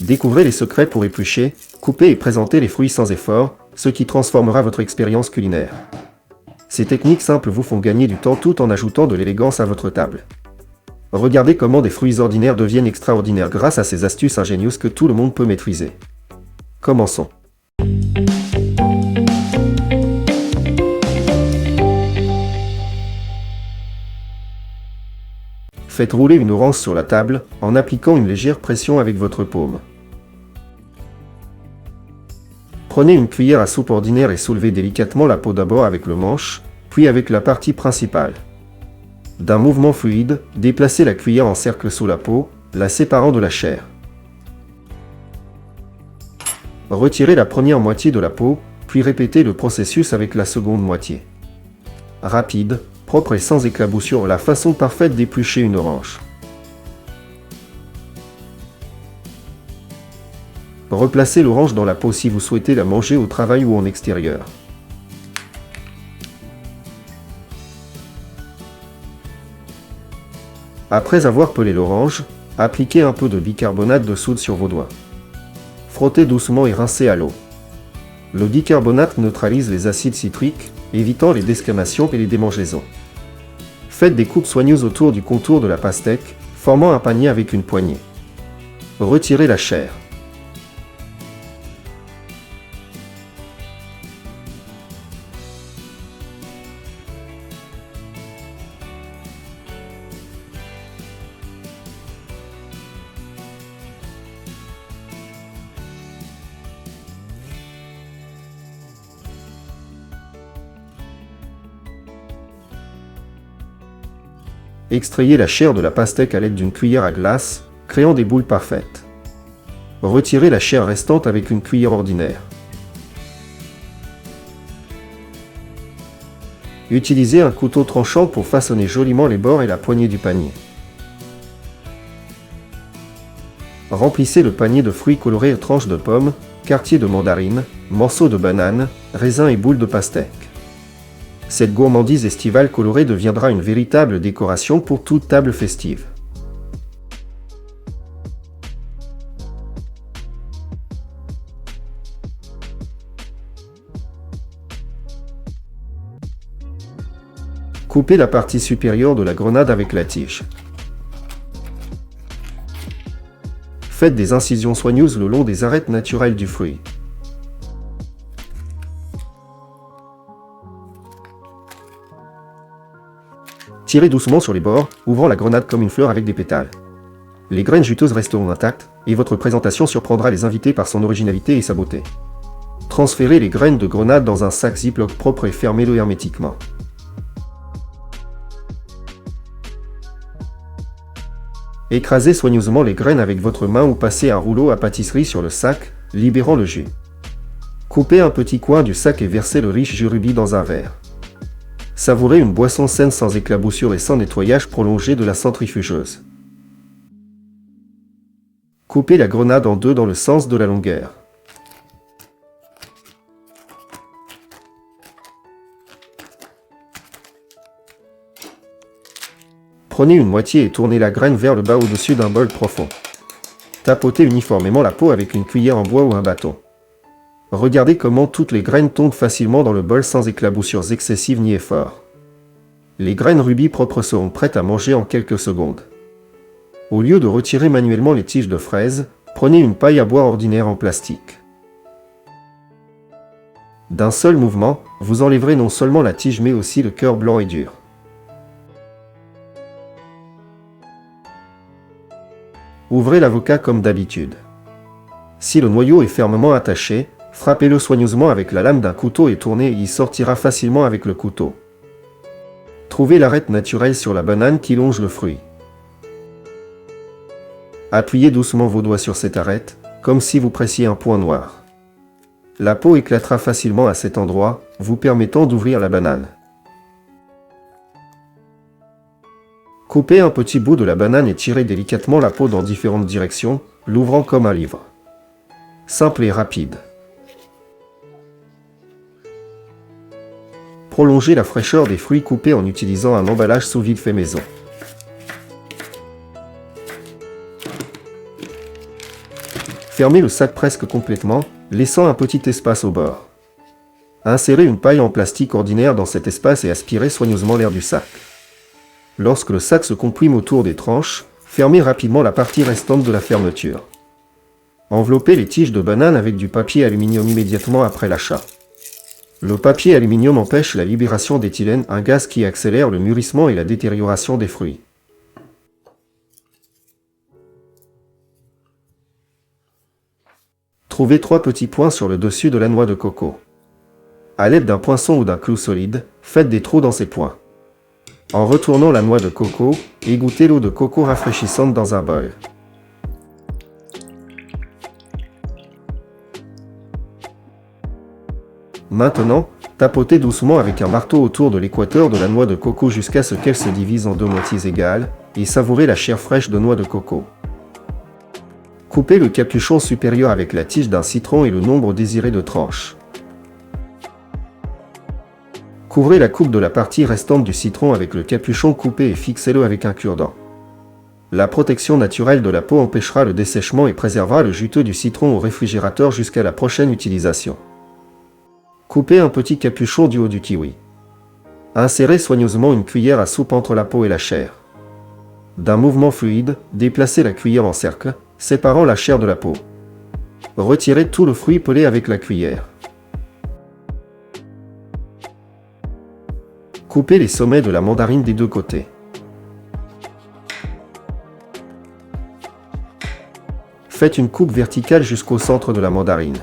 Découvrez les secrets pour éplucher, couper et présenter les fruits sans effort, ce qui transformera votre expérience culinaire. Ces techniques simples vous font gagner du temps tout en ajoutant de l'élégance à votre table. Regardez comment des fruits ordinaires deviennent extraordinaires grâce à ces astuces ingénieuses que tout le monde peut maîtriser. Commençons. Faites rouler une orange sur la table en appliquant une légère pression avec votre paume. Prenez une cuillère à soupe ordinaire et soulevez délicatement la peau d'abord avec le manche, puis avec la partie principale. D'un mouvement fluide, déplacez la cuillère en cercle sous la peau, la séparant de la chair. Retirez la première moitié de la peau, puis répétez le processus avec la seconde moitié. Rapide, propre et sans éclaboussure, la façon parfaite d'éplucher une orange. Replacez l'orange dans la peau si vous souhaitez la manger au travail ou en extérieur. Après avoir pelé l'orange, appliquez un peu de bicarbonate de soude sur vos doigts. Frottez doucement et rincez à l'eau. Le bicarbonate neutralise les acides citriques, évitant les desquamations et les démangeaisons. Faites des coupes soigneuses autour du contour de la pastèque, formant un panier avec une poignée. Retirez la chair. Extrayez la chair de la pastèque à l'aide d'une cuillère à glace, créant des boules parfaites. Retirez la chair restante avec une cuillère ordinaire. Utilisez un couteau tranchant pour façonner joliment les bords et la poignée du panier. Remplissez le panier de fruits colorés et tranches de pommes, quartiers de mandarines, morceaux de bananes, raisins et boules de pastèque. Cette gourmandise estivale colorée deviendra une véritable décoration pour toute table festive. Coupez la partie supérieure de la grenade avec la tige. Faites des incisions soigneuses le long des arêtes naturelles du fruit. Tirez doucement sur les bords, ouvrant la grenade comme une fleur avec des pétales. Les graines juteuses resteront intactes, et votre présentation surprendra les invités par son originalité et sa beauté. Transférez les graines de grenade dans un sac Ziploc propre et fermez-le hermétiquement. Écrasez soigneusement les graines avec votre main ou passez un rouleau à pâtisserie sur le sac, libérant le jus. Coupez un petit coin du sac et versez le riche jus rubis dans un verre. Savourez une boisson saine sans éclaboussure et sans nettoyage prolongé de la centrifugeuse. Coupez la grenade en deux dans le sens de la longueur. Prenez une moitié et tournez la graine vers le bas au-dessus d'un bol profond. Tapotez uniformément la peau avec une cuillère en bois ou un bâton. Regardez comment toutes les graines tombent facilement dans le bol sans éclaboussures excessives ni efforts. Les graines rubis propres seront prêtes à manger en quelques secondes. Au lieu de retirer manuellement les tiges de fraises, prenez une paille à bois ordinaire en plastique. D'un seul mouvement, vous enlèverez non seulement la tige mais aussi le cœur blanc et dur. Ouvrez l'avocat comme d'habitude. Si le noyau est fermement attaché, frappez-le soigneusement avec la lame d'un couteau et tournez et il sortira facilement avec le couteau. Trouvez l'arête naturelle sur la banane qui longe le fruit. Appuyez doucement vos doigts sur cette arête, comme si vous pressiez un point noir. La peau éclatera facilement à cet endroit, vous permettant d'ouvrir la banane. Coupez un petit bout de la banane et tirez délicatement la peau dans différentes directions, l'ouvrant comme un livre. Simple et rapide. Prolongez la fraîcheur des fruits coupés en utilisant un emballage sous vide fait maison. Fermez le sac presque complètement, laissant un petit espace au bord. Insérez une paille en plastique ordinaire dans cet espace et aspirez soigneusement l'air du sac. Lorsque le sac se comprime autour des tranches, fermez rapidement la partie restante de la fermeture. Enveloppez les tiges de banane avec du papier aluminium immédiatement après l'achat. Le papier aluminium empêche la libération d'éthylène, un gaz qui accélère le mûrissement et la détérioration des fruits. Trouvez 3 petits points sur le dessus de la noix de coco. À l'aide d'un poinçon ou d'un clou solide, faites des trous dans ces points. En retournant la noix de coco, égouttez l'eau de coco rafraîchissante dans un bol. Maintenant, tapotez doucement avec un marteau autour de l'équateur de la noix de coco jusqu'à ce qu'elle se divise en 2 moitiés égales, et savourez la chair fraîche de noix de coco. Coupez le capuchon supérieur avec la tige d'un citron et le nombre désiré de tranches. Couvrez la coupe de la partie restante du citron avec le capuchon coupé et fixez-le avec un cure-dent. La protection naturelle de la peau empêchera le dessèchement et préservera le juteux du citron au réfrigérateur jusqu'à la prochaine utilisation. Coupez un petit capuchon du haut du kiwi. Insérez soigneusement une cuillère à soupe entre la peau et la chair. D'un mouvement fluide, déplacez la cuillère en cercle, séparant la chair de la peau. Retirez tout le fruit pelé avec la cuillère. Coupez les sommets de la mandarine des 2 côtés. Faites une coupe verticale jusqu'au centre de la mandarine.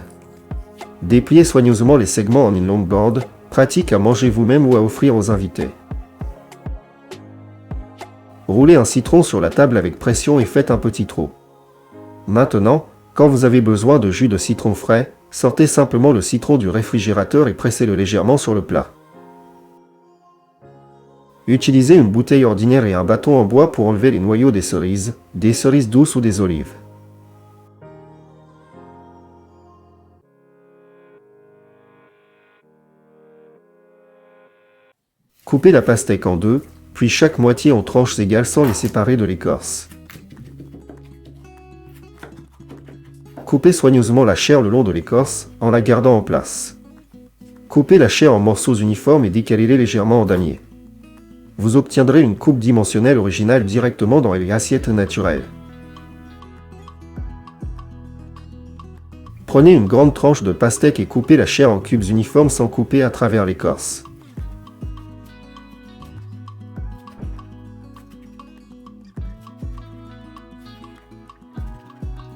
Dépliez soigneusement les segments en une longue bande, pratique à manger vous-même ou à offrir aux invités. Roulez un citron sur la table avec pression et faites un petit trou. Maintenant, quand vous avez besoin de jus de citron frais, sortez simplement le citron du réfrigérateur et pressez-le légèrement sur le plat. Utilisez une bouteille ordinaire et un bâton en bois pour enlever les noyaux des cerises douces ou des olives. Coupez la pastèque en 2, puis chaque moitié en tranches égales sans les séparer de l'écorce. Coupez soigneusement la chair le long de l'écorce, en la gardant en place. Coupez la chair en morceaux uniformes et décalez-les légèrement en damier. Vous obtiendrez une coupe dimensionnelle originale directement dans les assiettes naturelles. Prenez une grande tranche de pastèque et coupez la chair en cubes uniformes sans couper à travers l'écorce.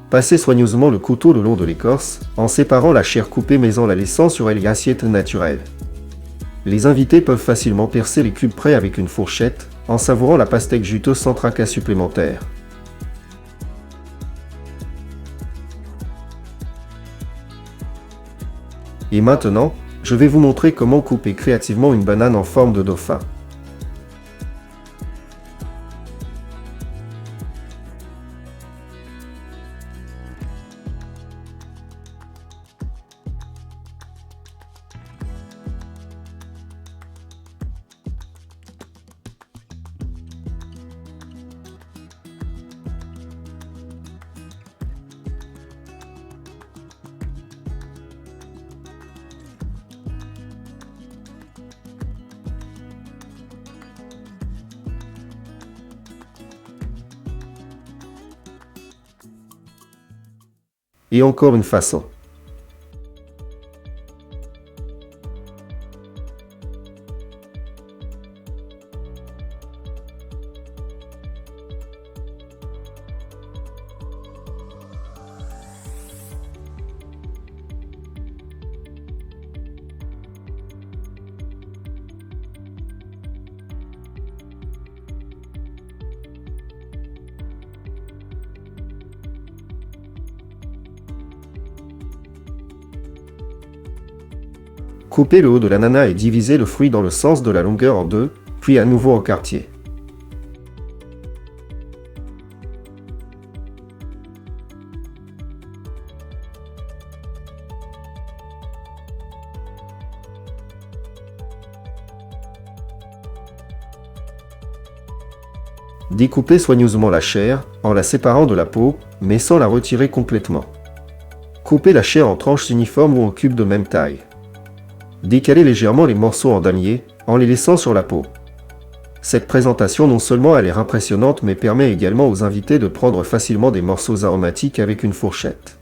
Passez soigneusement le couteau le long de l'écorce, en séparant la chair coupée mais en la laissant sur les assiettes naturelles. Les invités peuvent facilement percer les cubes prêts avec une fourchette, en savourant la pastèque juteuse sans tracas supplémentaires. Et maintenant, je vais vous montrer comment couper créativement une banane en forme de dauphin. Et encore une façon. Coupez le haut de l'ananas et divisez le fruit dans le sens de la longueur en 2, puis à nouveau en quartier. Découpez soigneusement la chair, en la séparant de la peau, mais sans la retirer complètement. Coupez la chair en tranches uniformes ou en cubes de même taille. Décalez légèrement les morceaux en damier, en les laissant sur la peau. Cette présentation non seulement a l'air impressionnante mais permet également aux invités de prendre facilement des morceaux aromatiques avec une fourchette.